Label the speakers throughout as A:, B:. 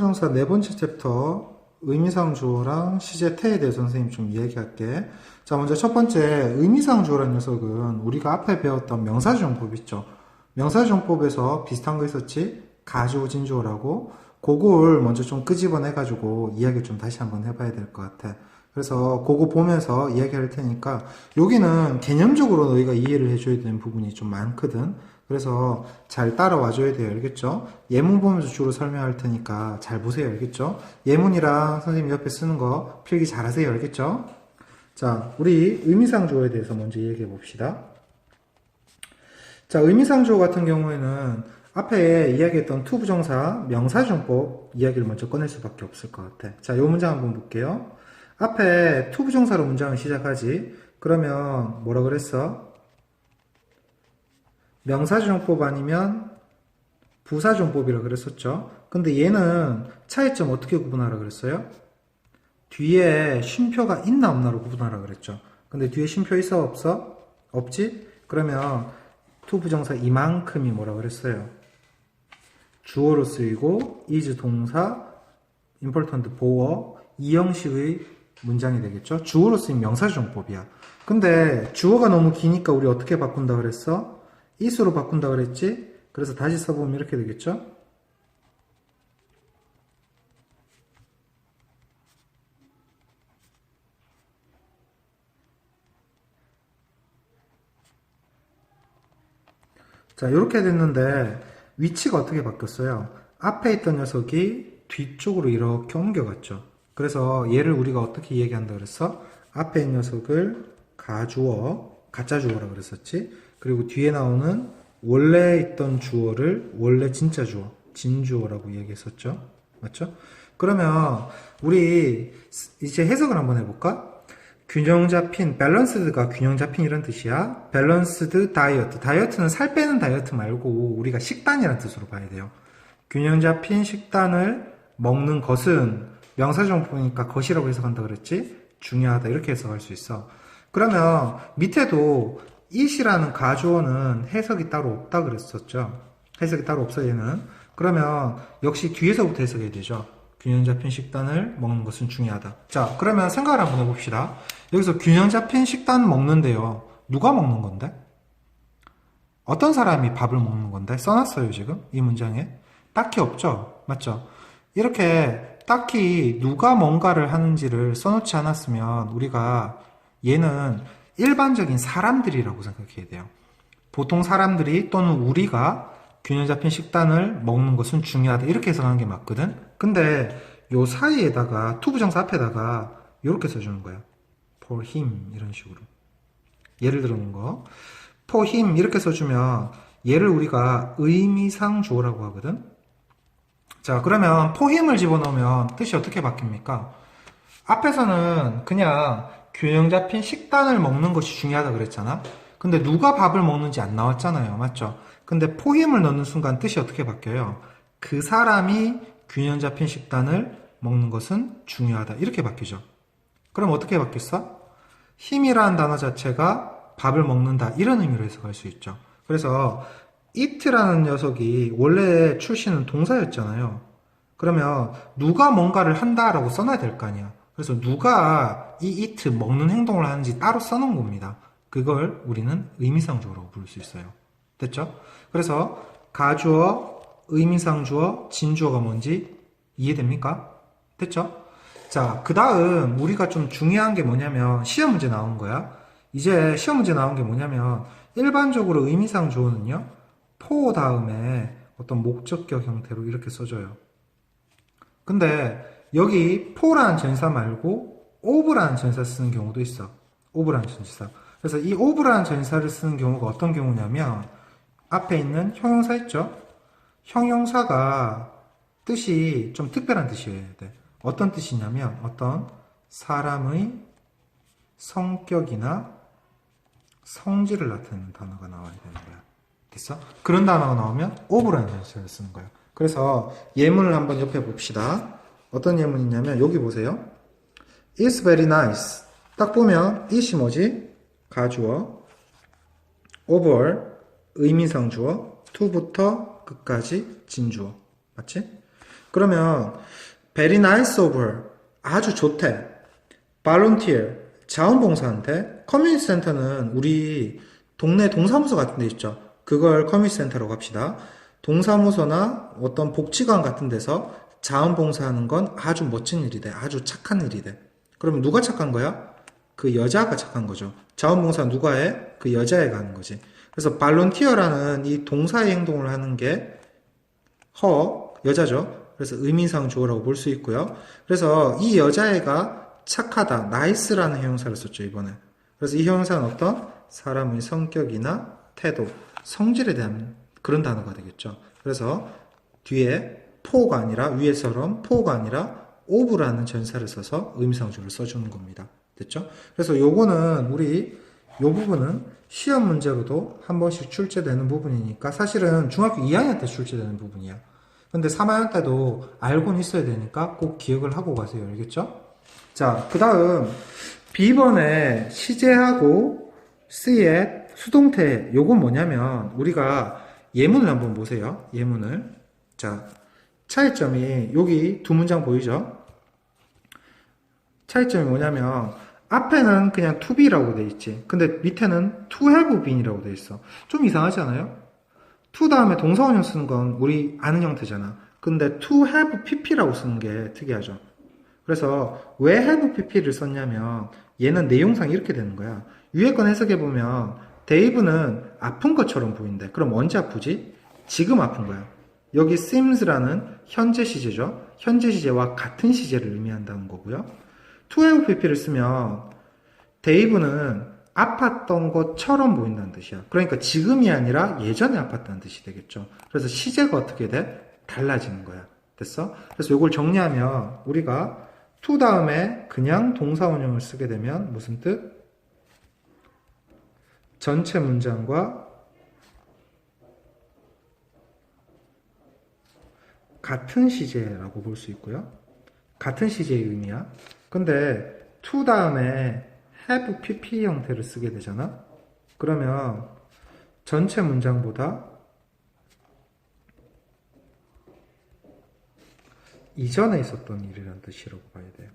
A: 형사 네 번째 챕터 의미상 주어랑 시제태에 대해서 선생님 좀 이야기할게. 자, 먼저 첫 번째 의미상 주어라는 녀석은 우리가 앞에 배웠던 명사주용법 있죠. 명사주용법에서 비슷한 거 있었지? 가주어 진주어라고. 그걸 먼저 좀 끄집어내가지고 이야기를 좀 다시 한번 해봐야 될 것 같아. 그래서 그거 보면서 이야기할 테니까 여기는 개념적으로 너희가 이해를 해줘야 되는 부분이 좀 많거든. 그래서 잘 따라와 줘야 돼요. 알겠죠? 예문 보면서 주로 설명할 테니까 잘 보세요. 알겠죠? 예문이랑 선생님 옆에 쓰는 거 필기 잘 하세요. 알겠죠? 자, 우리 의미상 주어에 대해서 먼저 얘기해 봅시다. 자, 의미상 주어 같은 경우에는 앞에 이야기했던 투부정사 명사주용법 이야기를 먼저 꺼낼 수밖에 없을 것 같아. 자, 요 문장 한번 볼게요. 앞에 투부정사로 문장을 시작하지. 그러면 뭐라 그랬어? 명사주용법 아니면 부사주용법이라 그랬었죠. 근데 얘는 차이점 어떻게 구분하라 그랬어요? 뒤에 쉼표가 있나 없나로 구분하라 그랬죠. 근데 뒤에 쉼표 있어 없어? 없지? 그러면 투부정사 이만큼이 뭐라 그랬어요? 주어로 쓰이고 is 동사 important 보어 이 형식의 문장이 되겠죠. 주어로 쓰인 명사주용법이야. 근데 주어가 너무 기니까 우리 어떻게 바꾼다 그랬어? is로 바꾼다 그랬지? 그래서 다시 써보면 이렇게 되겠죠? 자, 이렇게 됐는데 위치가 어떻게 바뀌었어요? 앞에 있던 녀석이 뒤쪽으로 이렇게 옮겨갔죠. 그래서 얘를 우리가 어떻게 얘기한다 그랬어? 앞에 있는 녀석을 가주어, 가짜 주어라 그랬었지? 그리고 뒤에 나오는 원래 있던 주어를 원래 진짜 주어, 진주어라고 얘기했었죠. 맞죠? 그러면 우리 이제 해석을 한번 해볼까? 균형 잡힌, 밸런스드가 균형 잡힌 이런 뜻이야. 밸런스드 다이어트. 다이어트는 살 빼는 다이어트 말고 우리가 식단이라는 뜻으로 봐야 돼요. 균형 잡힌 식단을 먹는 것은 명사정보니까 것이라고 해석한다 그랬지? 중요하다. 이렇게 해석할 수 있어. 그러면 밑에도 it이라는 가주어는 해석이 따로 없다 그랬었죠. 해석이 따로 없어 얘는. 그러면 역시 뒤에서부터 해석해야 되죠. 균형 잡힌 식단을 먹는 것은 중요하다. 자, 그러면 생각을 한번 해봅시다. 여기서 균형 잡힌 식단 먹는데요. 누가 먹는 건데? 어떤 사람이 밥을 먹는 건데? 써놨어요, 지금? 이 문장에. 딱히 없죠? 맞죠? 이렇게 딱히 누가 뭔가를 하는지를 써놓지 않았으면 우리가 얘는 일반적인 사람들이라고 생각해야 돼요. 보통 사람들이 또는 우리가 균형 잡힌 식단을 먹는 것은 중요하다. 이렇게 해석하는 게 맞거든? 근데 요 사이에다가 투부정사 앞에다가 이렇게 써주는 거야. for him 이런 식으로. 예를 들어놓은 거. for him 이렇게 써주면 얘를 우리가 의미상 주어라고 하거든? 자, 그러면 for him을 집어넣으면 뜻이 어떻게 바뀝니까? 앞에서는 그냥 균형 잡힌 식단을 먹는 것이 중요하다 그랬잖아? 근데 누가 밥을 먹는지 안 나왔잖아요. 맞죠? 근데 포힘을 넣는 순간 뜻이 어떻게 바뀌어요? 그 사람이 균형 잡힌 식단을 먹는 것은 중요하다. 이렇게 바뀌죠. 그럼 어떻게 바뀌었어? 힘이라는 단어 자체가 밥을 먹는다. 이런 의미로 해석할 수 있죠. 그래서 eat라는 녀석이 원래 출신은 동사였잖아요. 그러면 누가 뭔가를 한다라고 써놔야 될 거 아니야. 그래서 누가 이 eat 먹는 행동을 하는지 따로 써놓은 겁니다. 그걸 우리는 의미상주어라고 부를 수 있어요. 됐죠? 그래서 가주어, 의미상주어, 진주어가 뭔지 이해됩니까? 됐죠? 자, 그 다음 우리가 좀 중요한 게 뭐냐면 시험 문제 나온 거야. 이제 시험 문제 나온 게 뭐냐면 일반적으로 의미상주어는요. for 다음에 어떤 목적격 형태로 이렇게 써줘요. 근데 여기 for라는 전사 말고 of라는 전사 쓰는 경우도 있어. of라는 전사. 그래서 이 of라는 전사를 쓰는 경우가 어떤 경우냐면 앞에 있는 형용사 있죠? 형용사가 뜻이 좀 특별한 뜻이어야 돼. 어떤 뜻이냐면 어떤 사람의 성격이나 성질을 나타내는 단어가 나와야 되는 거야. 됐어? 그런 단어가 나오면 of라는 전사를 쓰는 거야. 그래서 예문을 한번 옆에 봅시다. 어떤 예문이냐면 여기 보세요. It's very nice. 딱 보면 it이 뭐지? 가주어, over, 의미상 주어, to부터 끝까지 진주어. 맞지? 그러면 very nice of her, 아주 좋대. volunteer, 자원봉사한테. 커뮤니티 센터는 우리 동네 동사무소 같은 데 있죠. 그걸 커뮤니티 센터라고 합시다. 동사무소나 어떤 복지관 같은 데서 자원봉사하는 건 아주 멋진 일이 돼. 아주 착한 일이 돼. 그러면 누가 착한 거야? 그 여자가 착한 거죠. 자원봉사 누가 해? 그 여자애가 하는 거지. 그래서 발론티어라는 이 동사의 행동을 하는 게 여자죠. 그래서 의미상 주어라고 볼 수 있고요. 그래서 이 여자애가 착하다, 나이스라는 형용사를 썼죠, 이번에. 그래서 이 형용사는 어떤 사람의 성격이나 태도, 성질에 대한 그런 단어가 되겠죠. 그래서 뒤에 포가 아니라, 위에처럼 포가 아니라 of라는 전사를 써서 의미상주어를 써주는 겁니다. 됐죠? 그래서 요거는 요 부분은 시험 문제로도 한 번씩 출제되는 부분이니까 사실은 중학교 2학년 때 출제되는 부분이야. 근데 3학년 때도 알고는 있어야 되니까 꼭 기억을 하고 가세요. 알겠죠? 자, 그 다음 B번에 시제하고 C의 수동태, 요건 뭐냐면 우리가 예문을 한번 보세요. 예문을. 자, 차이점이 여기 두 문장 보이죠? 차이점이 뭐냐면 앞에는 그냥 to be라고 돼 있지. 근데 밑에는 to have been이라고 돼 있어. 좀 이상하지 않아요? to 다음에 동사원형 쓰는 건 우리 아는 형태잖아. 근데 to have pp라고 쓰는 게 특이하죠. 그래서 왜 have pp를 썼냐면 얘는 내용상 이렇게 되는 거야. 위에 건 해석해보면 데이브는 아픈 것처럼 보인대. 그럼 언제 아프지? 지금 아픈 거야. 여기 seems라는 현재 시제죠. 현재 시제와 같은 시제를 의미한다는 거고요. to have pp를 쓰면 데이브는 아팠던 것처럼 보인다는 뜻이야. 그러니까 지금이 아니라 예전에 아팠다는 뜻이 되겠죠. 그래서 시제가 어떻게 돼? 달라지는 거야. 됐어? 그래서 이걸 정리하면 우리가 to 다음에 그냥 동사원형을 쓰게 되면 무슨 뜻? 전체 문장과 같은 시제라고 볼 수 있고요. 같은 시제의 의미야. 근데 to 다음에 have pp 형태를 쓰게 되잖아. 그러면 전체 문장보다 이전에 있었던 일이라는 뜻이라고 봐야 돼요.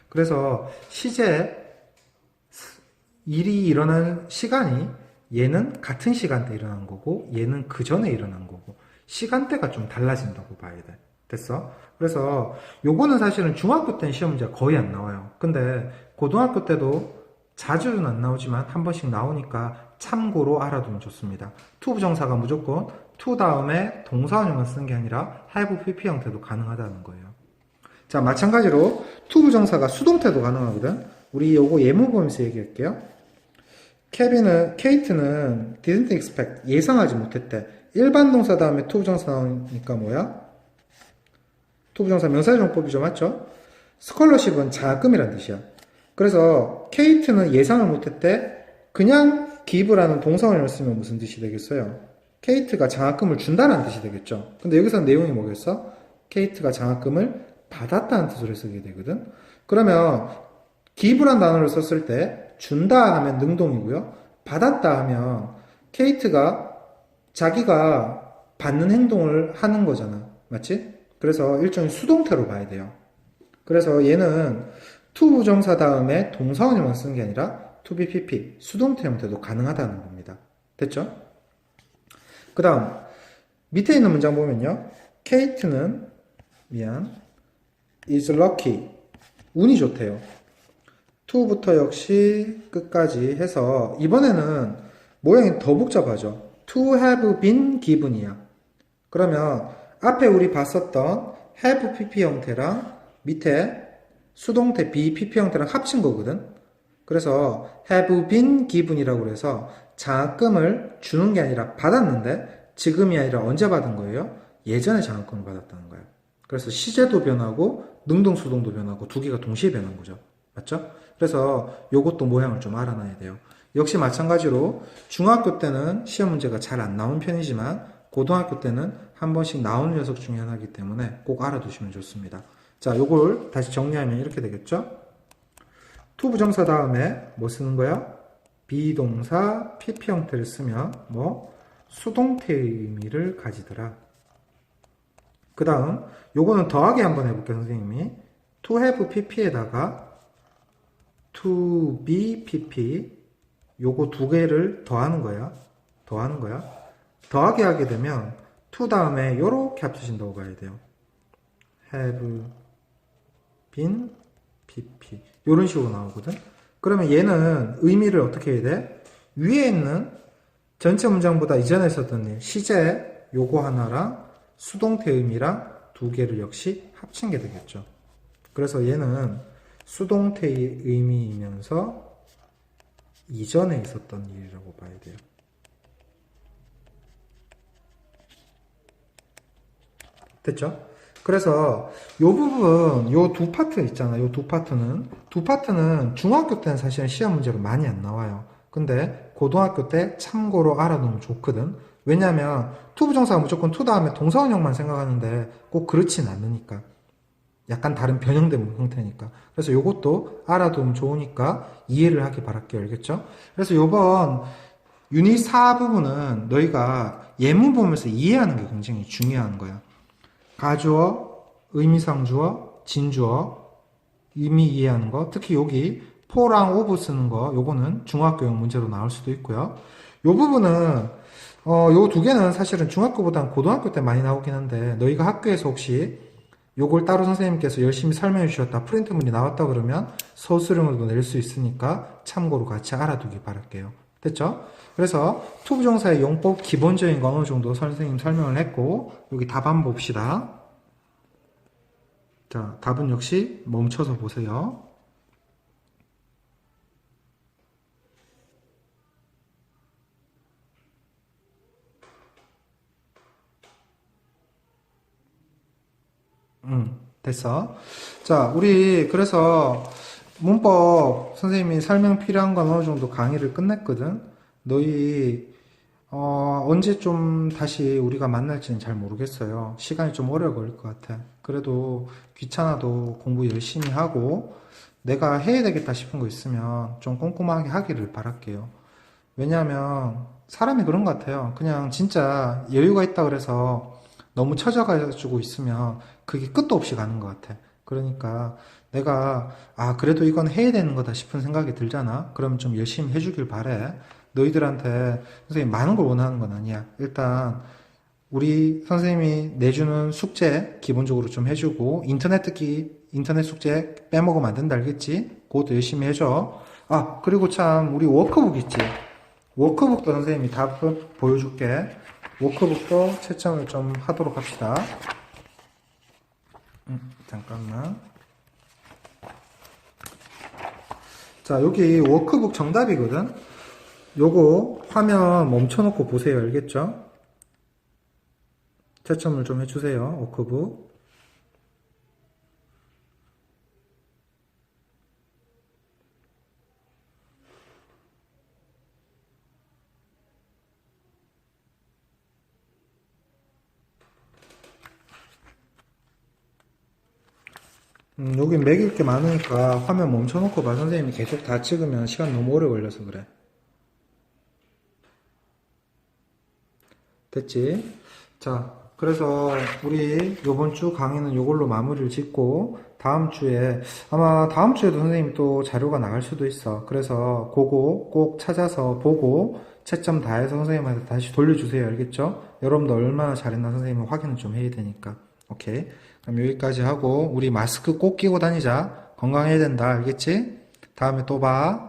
A: 그래서 시제 일이 일어난 시간이 얘는 같은 시간대에 일어난 거고 얘는 그 전에 일어난 거고 시간대가 좀 달라진다고 봐야 돼. 됐어? 그래서 요거는 사실은 중학교 때는 시험 문제가 거의 안 나와요. 근데 고등학교 때도 자주는 안 나오지만 한 번씩 나오니까 참고로 알아두면 좋습니다. to 부정사가 무조건 to 다음에 동사원형만 쓰는 게 아니라 have pp 형태도 가능하다는 거예요. 자, 마찬가지로 to 부정사가 수동태도 가능하거든. 우리 요거 예문 보면서 얘기할게요. 케이트는 didn't expect, 예상하지 못했대. 일반 동사 다음에 to 부정사 나오니까 뭐야? to 부정사 명사조정법이죠, 맞죠? 스콜러십은 장학금이란 뜻이야. 그래서 케이트는 예상을 못했대. 그냥 give라는 동사원형을 쓰면 무슨 뜻이 되겠어요? 케이트가 장학금을 준다는 뜻이 되겠죠. 근데 여기서 내용이 뭐겠어? 케이트가 장학금을 받았다는 뜻으로 쓰게 되거든. 그러면 give란 단어를 썼을 때 준다 하면 능동이고요. 받았다 하면 케이트가 자기가 받는 행동을 하는 거잖아. 맞지? 그래서 일종의 수동태로 봐야 돼요. 그래서 얘는 to 부정사 다음에 동사원형만 쓰는 게 아니라 to be pp, 수동태 형태도 가능하다는 겁니다. 됐죠? 그 다음 밑에 있는 문장 보면요. 케이트는 is lucky, 운이 좋대요. to부터 역시 끝까지 해서 이번에는 모양이 더 복잡하죠. to have been given이야. 그러면 앞에 우리 봤었던 have pp 형태랑 밑에 수동태 be pp 형태랑 합친 거거든. 그래서 have been given이라고 해서 장학금을 주는 게 아니라 받았는데 지금이 아니라 언제 받은 거예요? 예전에 장학금을 받았다는 거예요. 그래서 시제도 변하고 능동 수동도 변하고 두 개가 동시에 변한 거죠. 맞죠? 그래서 요것도 모양을 좀 알아놔야 돼요. 역시 마찬가지로 중학교 때는 시험 문제가 잘 안 나오는 편이지만 고등학교 때는 한 번씩 나오는 녀석 중에 하나이기 때문에 꼭 알아두시면 좋습니다. 자, 요걸 다시 정리하면 이렇게 되겠죠? to 부정사 다음에 뭐 쓰는 거야? 비동사 pp 형태를 쓰면 뭐 수동태의 의미를 가지더라. 그 다음 요거는 더하기 한번 해볼게요. 선생님이 to have pp에다가 to be pp 요거 두 개를 더하는 거야. 더하기 하게 되면 to 다음에 요렇게 합쳐진다고 봐야 돼요. have been pp 요런 식으로 나오거든. 그러면 얘는 의미를 어떻게 해야 돼? 위에 있는 전체 문장보다 이전에 썼던 일, 시제 요거 하나랑 수동태 의미랑 두 개를 역시 합친 게 되겠죠. 그래서 얘는 수동태의 의미이면서 이전에 있었던 일이라고 봐야 돼요. 됐죠? 그래서 요 부분, 요 두 파트 있잖아요. 요 두 파트는 중학교 때는 사실은 시험 문제로 많이 안 나와요. 근데 고등학교 때 참고로 알아두면 좋거든. 왜냐면 투부정사가 무조건 투 다음에 동사원형만 생각하는데 꼭 그렇진 않으니까. 약간 다른 변형된 형태니까. 그래서 요것도 알아두면 좋으니까 이해를 하기 바랄게요. 알겠죠? 그래서 요번 유닛 4 부분은 너희가 예문 보면서 이해하는 게 굉장히 중요한 거야. 가주어, 의미상주어, 진주어, 의미 이해하는 거. 특히 여기 포랑 오브 쓰는 거, 요거는 중학교용 문제로 나올 수도 있고요. 요 부분은 요 두 개는 사실은 중학교보다는 고등학교 때 많이 나오긴 한데 너희가 학교에서 혹시 요걸 따로 선생님께서 열심히 설명해 주셨다 프린트문이 나왔다 그러면 서술형으로도 낼 수 있으니까 참고로 같이 알아두기 바랄게요. 됐죠? 그래서 투부정사의 용법 기본적인 거 어느 정도 선생님 설명을 했고 여기 답 한번 봅시다. 자, 답은 역시 멈춰서 보세요. 됐어. 자, 우리 그래서 문법 선생님이 설명 필요한 건 어느 정도 강의를 끝냈거든. 너희 언제 좀 다시 우리가 만날지는 잘 모르겠어요. 시간이 좀 오래 걸릴 것 같아. 그래도 귀찮아도 공부 열심히 하고 내가 해야 되겠다 싶은 거 있으면 좀 꼼꼼하게 하기를 바랄게요. 왜냐하면 사람이 그런 것 같아요. 그냥 진짜 여유가 있다 그래서 너무 처져가지고 있으면 그게 끝도 없이 가는 것 같아. 그러니까 내가 그래도 이건 해야 되는 거다 싶은 생각이 들잖아. 그러면 좀 열심히 해주길 바래. 너희들한테 선생님 많은 걸 원하는 건 아니야. 일단 우리 선생님이 내주는 숙제 기본적으로 좀 해주고 인터넷 숙제 빼먹으면 안 된다 알겠지? 그것도 열심히 해줘. 그리고 참 우리 워크북 있지? 워크북도 선생님이 다 보여줄게. 워크북도 채점을 좀 하도록 합시다. 잠깐만. 자, 여기 워크북 정답이거든? 요거 화면 멈춰놓고 보세요. 알겠죠? 채점을 좀 해주세요. 워크북. 여기 매길 게 많으니까 화면 멈춰놓고 봐. 선생님이 계속 다 찍으면 시간 너무 오래 걸려서 그래. 됐지? 자, 그래서 우리 요번 주 강의는 요걸로 마무리를 짓고 아마 다음 주에도 선생님이 또 자료가 나갈 수도 있어. 그래서 그거 꼭 찾아서 보고 채점 다 해서 선생님한테 다시 돌려주세요. 알겠죠? 여러분도 얼마나 잘했나 선생님은 확인을 좀 해야 되니까. 오케이. 그럼 여기까지 하고 우리 마스크 꼭 끼고 다니자. 건강해야 된다. 알겠지? 다음에 또 봐.